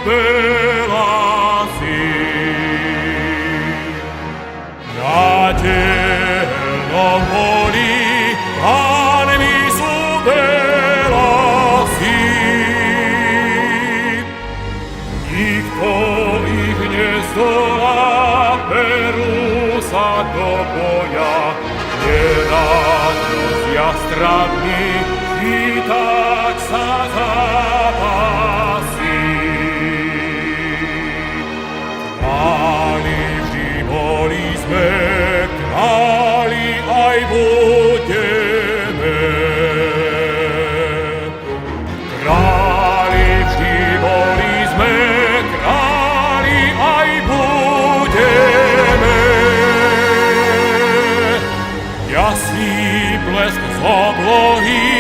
veľa síl. Na dielnom poli Pánmi sú veľa síl. Nikto ich nezdolá, berú sa do boja, neradno s jastrabmi, chyták sa zápasí. Králi vždy boli sme, králi aj budeme. Králi vždy boli sme, králi aj budeme. Jasný blesk z oblohy